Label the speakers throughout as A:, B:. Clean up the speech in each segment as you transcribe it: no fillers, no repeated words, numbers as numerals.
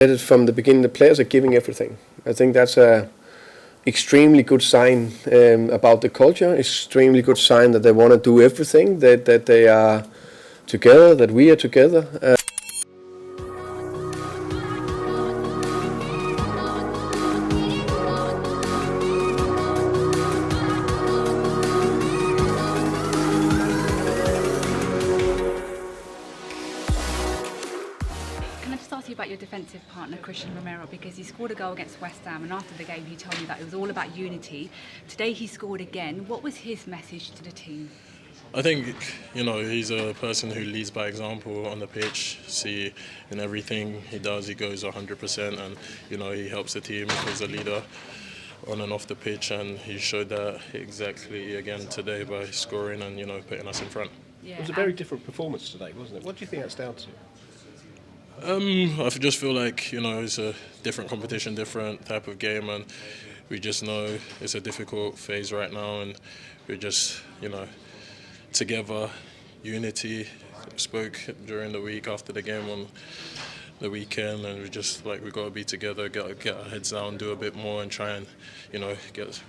A: Said it from the beginning, the players are giving everything. I think that's a extremely good sign about the culture. Extremely good sign that they want to do everything. That they are together. That we are together.
B: Can I just ask you about your defensive partner, Cristian Romero, because he scored a goal against West Ham, and after the game he told me that it was all about unity. Today he scored again. What was his message to the team?
C: I think, he's a person who leads by example on the pitch. See, in everything he does, he goes 100%, and, he helps the team as a leader on and off the pitch, and he showed that exactly again today by scoring and, putting us in front.
D: Yeah, it was a very different performance today, wasn't it? What do you think that's down to?
C: I just feel like, it's a different competition, different type of game, and we just know it's a difficult phase right now, and we're just, together, unity. Spoke during the week after the game on the weekend, and we just we've got to be together, get our heads down, do a bit more, and try and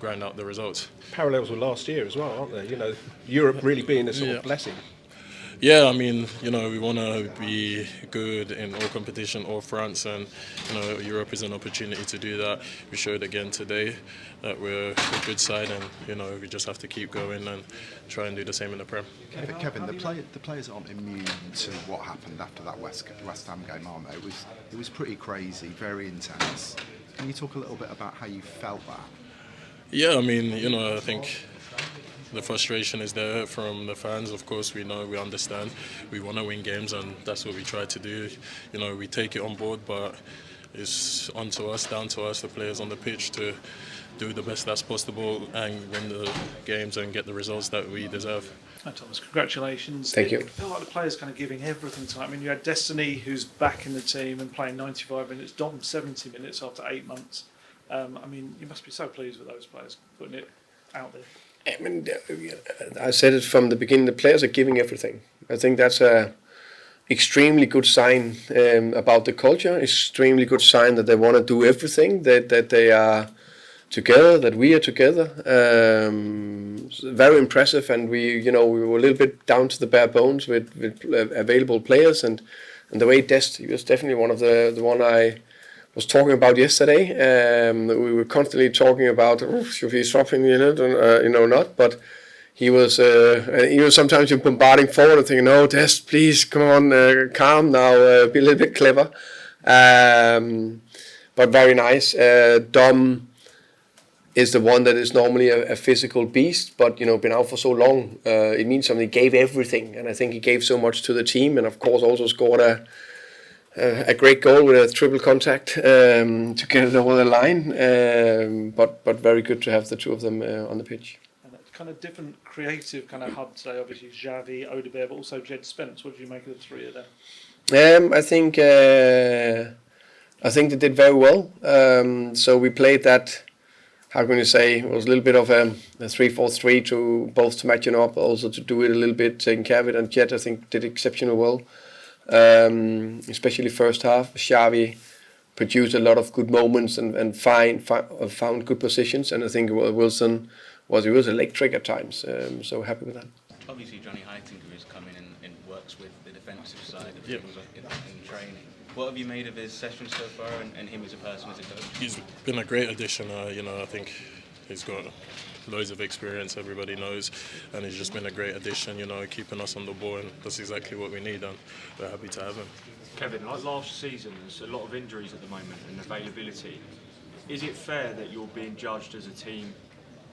C: grind out the results.
D: Parallels with last year as well, aren't there? Europe really being a sort of blessing.
C: Yeah, I mean, we want to be good in all competition, all fronts, and Europe is an opportunity to do that. We showed again today that we're a good side, and we just have to keep going and try and do the same in the Prem.
E: Kevin, the players aren't immune to what happened after that West Ham game, aren't they? It was pretty crazy, very intense. Can you talk a little bit about how you felt that?
C: Yeah, I mean, I think the frustration is there from the fans. Of course, we know, we understand. We want to win games, and that's what we try to do. We take it on board, but it's onto us, down to us, the players on the pitch, to do the best that's possible and win the games and get the results that we deserve.
F: Hi Thomas, congratulations.
A: Thank you.
F: It felt like the players kind of giving everything tonight. I mean, you had Destiny, who's back in the team and playing 95 minutes, Dom 70 minutes after 8 months. I mean, you must be so pleased with those players putting it out there.
A: I mean, I said it from the beginning, the players are giving everything. I think that's a extremely good sign about the culture. Extremely good sign that they want to do everything. That they are together. That we are together. Very impressive, and we were a little bit down to the bare bones with available players, and the way he was definitely one of the one I was talking about yesterday. We were constantly talking about should he stop in or not, but he was sometimes bombarding forward and thinking, no, Des, please come on, calm now, be a little bit clever, but very nice. Dom is the one that is normally a physical beast, but been out for so long, it means something. He gave everything, and I think he gave so much to the team, and of course also scored a great goal with a triple contact to get it over the line, but very good to have the two of them on the pitch.
F: And that kind of different creative kind of hub today, obviously Xavi, Odegaard, but also Jed Spence. What did you make of the three of them?
A: I think they did very well. So we played that, how can you say, it was a little bit of a 3-4-3 to both to matching up, also to do it a little bit, taking care of it, and Jed I think did exceptionally well. Especially first half, Xavi produced a lot of good moments and found good positions, and I think Wilson was electric at times. So happy with that.
G: Obviously, Johnny Heitinga is coming and works with the defensive side of things in training. What have you made of his sessions so far, and him as a person, as a coach?
C: He's been a great addition. I think he's got loads of experience, everybody knows, and he's just been a great addition, keeping us on the ball, and that's exactly what we need, and we're happy to have him.
H: Kevin, like last season, there's a lot of injuries at the moment and availability. Is it fair that you're being judged as a team,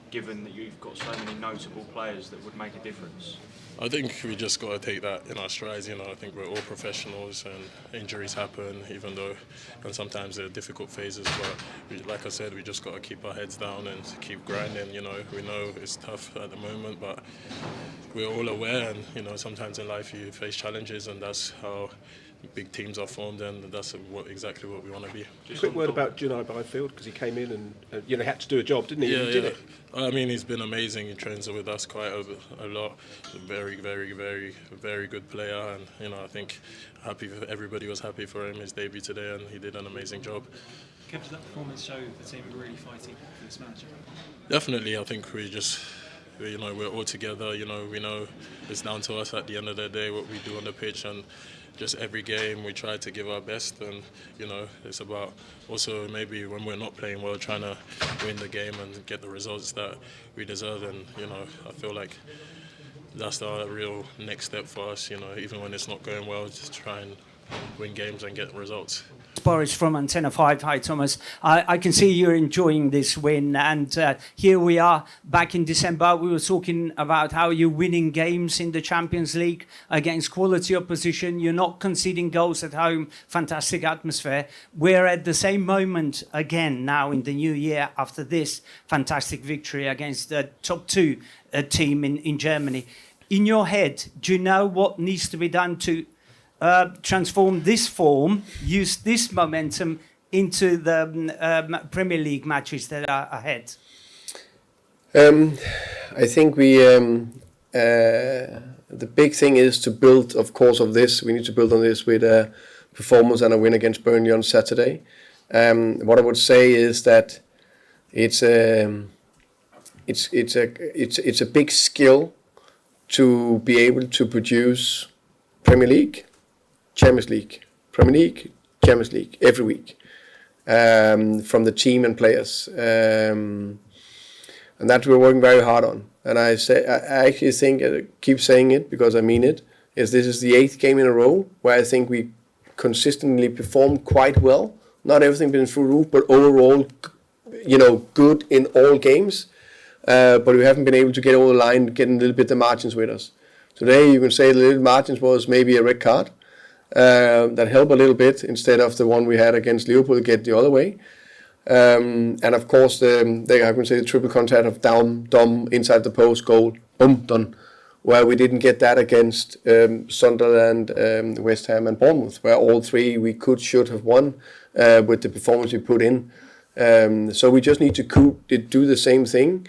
H: given that you've got so many notable players that would make a difference?
C: I think we just got to take that in our strides. I think we're all professionals, and injuries happen, even though, and sometimes they're difficult phases. But like I said, we just got to keep our heads down and keep grinding. We know it's tough at the moment, but we're all aware. And sometimes in life you face challenges, and that's how big teams are formed, and that's exactly what we want to be.
D: Quick word about Junai Byfield, because he came in and had to do a job, didn't he? He did it.
C: I mean, he's been amazing. He trains with us quite a lot. Very, very, very, very good player, and I think everybody was happy for him his debut today, and he did an amazing job.
I: Kev, did that performance show the team are really fighting for this match?
C: Definitely, I think we're all together. We know it's down to us at the end of the day what we do on the pitch, and just every game we try to give our best, and it's about also maybe when we're not playing well, trying to win the game and get the results that we deserve. And I feel like that's our real next step for us. Even when it's not going well, just try and win games and get results.
J: Boris from Antenna 5. Hi, Thomas. I can see you're enjoying this win, and here we are back in December. We were talking about how you're winning games in the Champions League against quality opposition. You're not conceding goals at home. Fantastic atmosphere. We're at the same moment again now in the new year after this fantastic victory against the top 2 team in Germany. In your head, do you know what needs to be done to transform this form, use this momentum into the Premier League matches that are ahead?
A: I think the big thing is to build, of course, we need to build on this with a performance and a win against Burnley on Saturday. What I would say is that it's a big skill to be able to produce Premier League, Champions League, Premier League, Champions League every week from the team and players, and that we're working very hard on. And I actually think, I keep saying it because I mean it, is this is the 8th game in a row where I think we consistently performed quite well. Not everything been through roof, but overall, good in all games. But we haven't been able to get over the line, getting a little bit the margins with us. Today you can say the little margins was maybe a red card. That help a little bit instead of the one we had against Liverpool get the other way. And of course, the triple contact of down, dumb, inside the post, goal, boom, done. Where we didn't get that against Sunderland, West Ham and Bournemouth, where all 3 we should have won with the performance we put in. So we just need to do the same thing,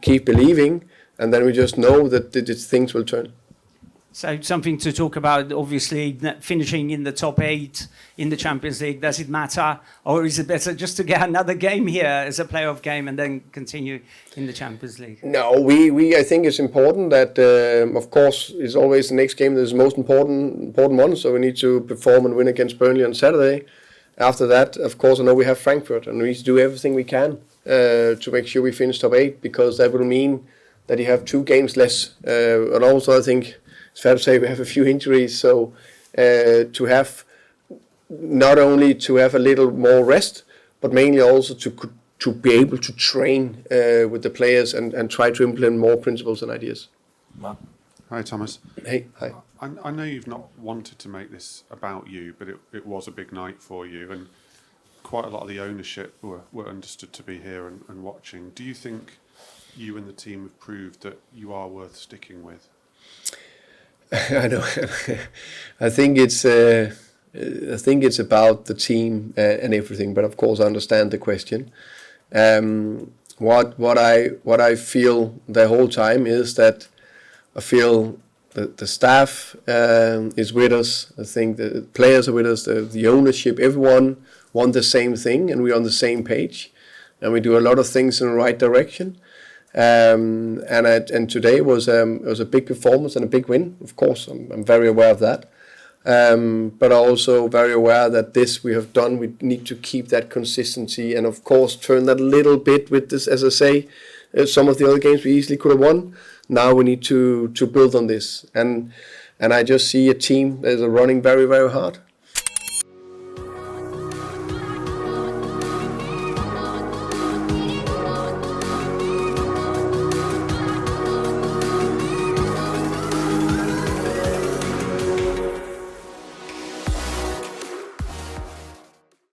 A: keep believing, and then we just know that things will turn.
J: So something to talk about, obviously, finishing in the top 8 in the Champions League. Does it matter? Or is it better just to get another game here as a playoff game and then continue in the Champions League?
A: No, I think it's important that, of course, it's always the next game that is the most important one. So we need to perform and win against Burnley on Saturday. After that, of course, I know we have Frankfurt, and we need to do everything we can to make sure we finish top 8, because that will mean that you have 2 games less. And also, I think it's fair to say we have a few injuries, so to have not only to have a little more rest, but mainly also to be able to train with the players and try to implement more principles and ideas.
E: Hi, Thomas.
A: Hey, hi.
E: I know you've not wanted to make this about you, but it was a big night for you, and quite a lot of the ownership were understood to be here and watching. Do you think you and the team have proved that you are worth sticking with?
A: I know. I think it's about the team and everything, but of course I understand the question. What I feel the whole time is that I feel the staff is with us. I think the players are with us. The ownership, everyone want the same thing, and we're on the same page, and we do a lot of things in the right direction. And today was a big performance and a big win. Of course, I'm very aware of that, but also very aware that this we have done. We need to keep that consistency, and of course turn that a little bit with this. As I say, some of the other games we easily could have won. Now we need to build on this, and I just see a team that is running very, very hard.